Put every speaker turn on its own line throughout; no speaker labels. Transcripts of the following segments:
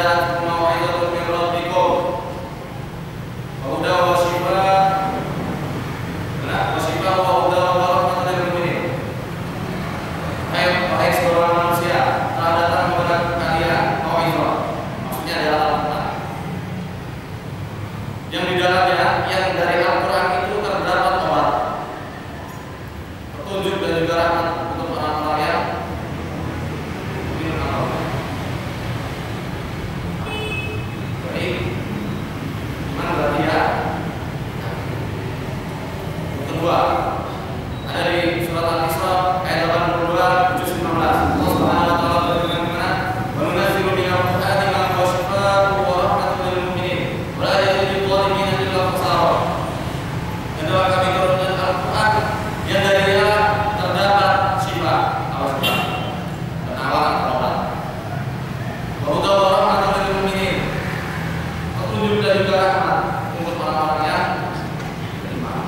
ja'atkum mau'izatun min rabbikum wa hudan wa shifaa wa hudan wa rahmatan lil mu'minin. Wahai seluruh manusia, telah datang kepada kalian mau'izah. Maksudnya adalah Al-Quran. Yang di dalamnya, yang dari Al-Quran itu terdapat obat, petunjuk dan juga rahmat untuk orang-orang yang minum Allah. Baik, gimana berarti ya? Yang kedua, ada di surat Al-Isra ayat 82 juz 15. Allah Subhanahu wa taala berfirman bagaimana? Wa nunazzilu minal Qur'ani ma huwa shifaa'un wa rahmatun lil mu'minin wa la yazidul zalimina illa khasara. Adalah kami turunkan Al-Qur'an yang darinya terdapat syifa, penawaran obat. Wa hudan wa rahmatun lil mu'minin. Petunjuk dan juga rahmat untuk orang-orang yang beriman.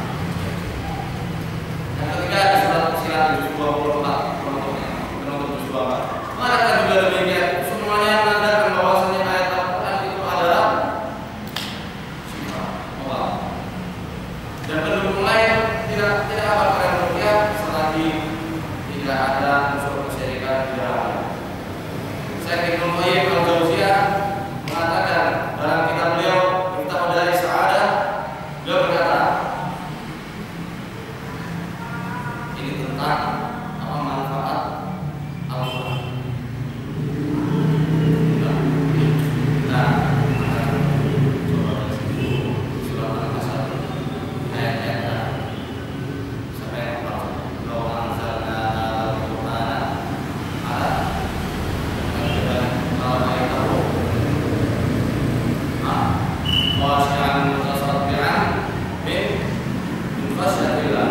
Yang ketiga di surat Fussilat juz 24 penutup juz 24. Mereka juga demikian, semuanya menandakan bahwasanya ayat Al-Quran itu adalah sifat obat. Dan pendukung lain tidak apa kalian rukyah selagi tidak ada unsur kesyirikan di dalamnya. Syekh Ibnu Qayyim Al-Jauziyah mengatakan dalam kitab beliau Miftahul Dari Sa'adah, beliau berkata ini tentang apa manfaat Al-Quran. Nah, coba surat Al-Asr ayat-ayat sampai kalau anzalna al-Qur'ana ala kalau ayat tahu khashi'an mutasaddian min khasyatillah.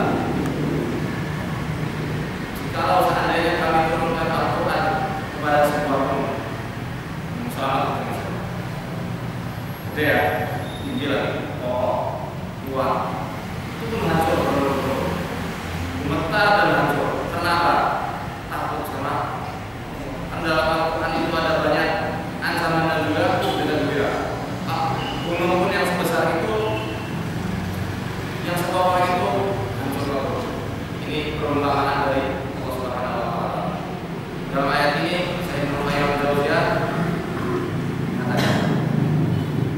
Kalau seandainya kami turunkan Al-Quran kepada sebuah kaum yang selamat itu ya, Injil, pokok, uang itu menghancur gemetar dan hancur. Kenapa? Takut sama dalam Al-Quran itu ada banyak ancaman dan juga beda-beda. Gunung pun yang sebesar itu, yang sekokoh itu hancur. Ini perumpamaan dari Allah Subhanahu wa taala. Dalam ayat ini saya Ibnu Jauziyah katakan,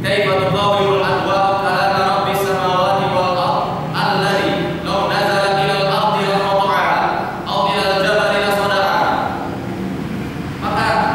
"Kaifa tudawwirul adwa kalam rabbis samawati wal ard alladhi law nazala ila al-ardi la qata'aha aw ila al-jabali la sada'aha." Maka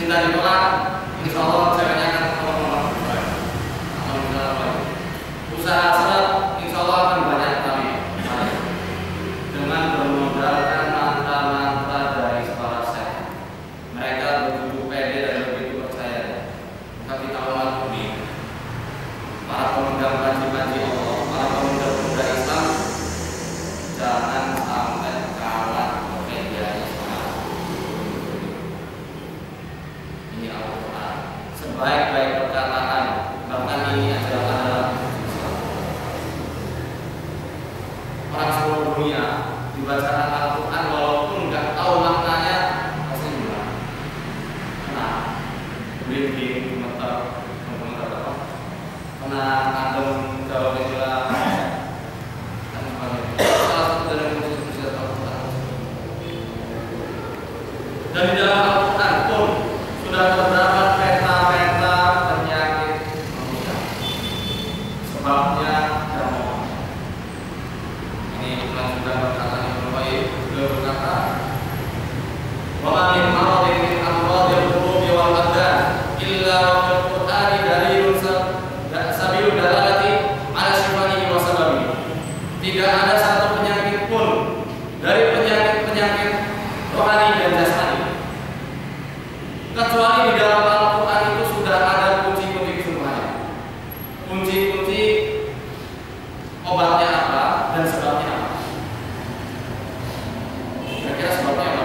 cinta ditolak, insya Allah ceweknya akan menolak. Usaha seret, insya Allah akan banyak tapi dengan bermodalkan mantra-mantra dari para syekh. Mereka begitu pede dan begitu percaya. Maka kita umat bumi, para pemegang panji-panji Allah, para pemuda-pemuda Islam, jangan sampai kalah kepedeannya semangat. Ini Al-Quran, sebaik-baik perkataan, bahkan ini adalah orang seluruh dunia dibacakan Al-Quran walaupun nggak tahu maknanya pasti gimana. Kena beliau komentar apa? Kena kandung jawab istilah dan sebagainya. Salah satu dari musisi Al-Quran. Dan di dalam Al-Quran pun sudah terdapat peta-peta penyakit manusia. Sebabnya ini melanjutkan perkataan Ibnu Qayyim. Beliau berkata, "Wa ma min maradin min amradil qulubi wal abdan illa wa fil Qur'ani dalilun sabilud dalalati ala shifaihi wa sababihi." Tidak ada satu penyakit pun dari penyakit-penyakit rohani dan jasmani kecuali di dalam Al-Quran itu sudah ada kunci-kunci kesembuhannya, kunci-kunci obatnya apa dan sebabnya apa. Kira-kira sebabnya apa?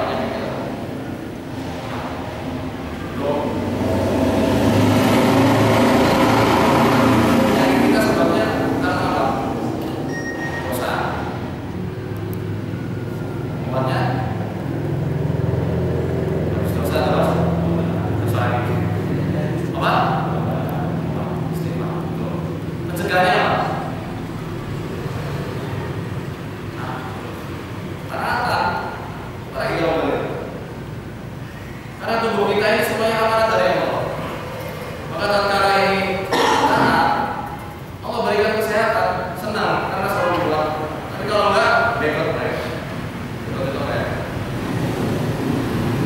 Yang kita sebabnya karena apa? Dosa. Obatnya dosa terus. Dosa lagi. Apa? Istighfar. Mencegahnya apa? Karena tubuh kita ini semuanya amanat dari Allah. Maka tatkala ini taat, Allah berikan kesehatan, senang karena selalu buat. Tapi kalau enggak, backup mereka. Backup mereka.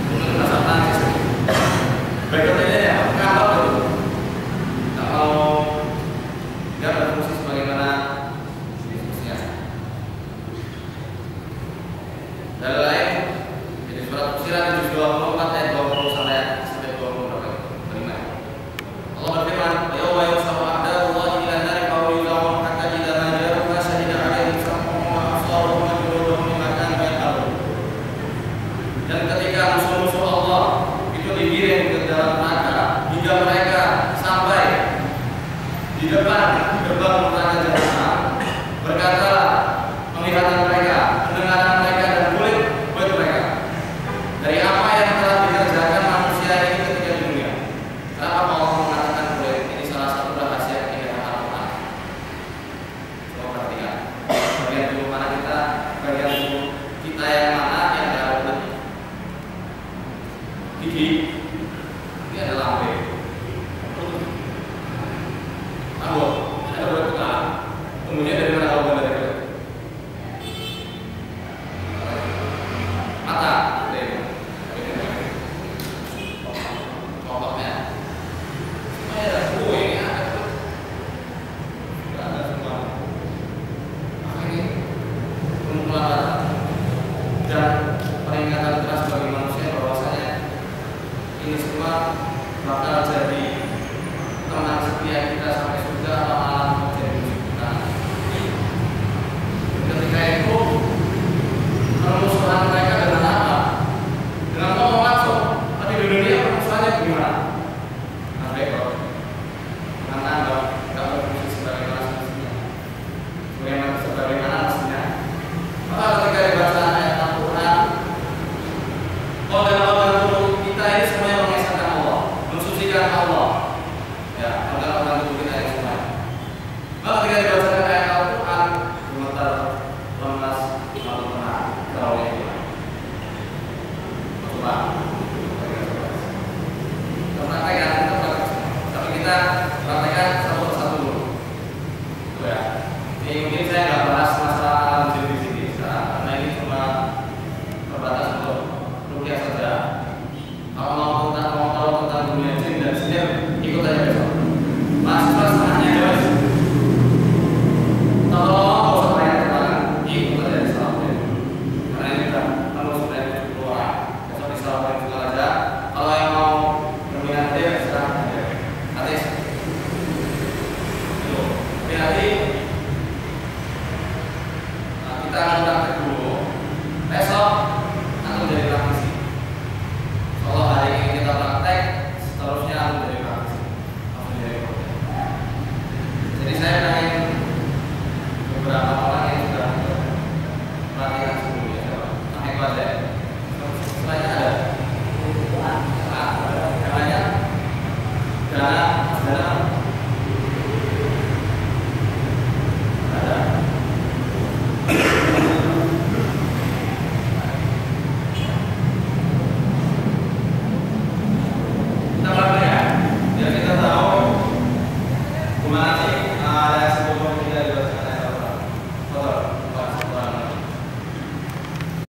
Itu rasa tangis. Backup ini ya, ngambak gitu. Tak mau nggak berfungsi sebagaimana fungsinya. Dan lain jadi surat Fussilat juz 24 ayat 20 sampai 20 berapa? 5. Allah berfirman, "Yauma yusharu a'da'ullahi ila nari fa yuzawun hatta idza ma ja'u syahida 'alaihim sam'uhum wa absaruhum wa juluduhum bima kanu ya'malun." Dan ketika musuh-musuh Allah itu digiring ke dalam neraka hingga mereka sampai di depan gerbang neraka jahanam, berkatalah penglihatan mereka, pendengaran mereka dan kulit mereka dari apa yang telah dikerjakan manusia ini ketika di dunia. Kenapa Allah mengatakan kulit? Ini salah satu rahasia keindahan Al-Quran. Coba perhatikan bagian tubuh mana kita, bagian tubuh kita yang mana yang ada kulit. Gigi ini adalah lambe. Rambut ini ada kulit tengah. Kemudian dari mana kalau dari kulit? Mata, otaknya, semuanya ada. Ini ada semua. Maka ini kumpulan data dan peringatan keras bagi manusia bahwasanya ini semua bakal jadi teman setia kita sampai surga atau malah menjadi musuh kita. Ketika itu permusuhan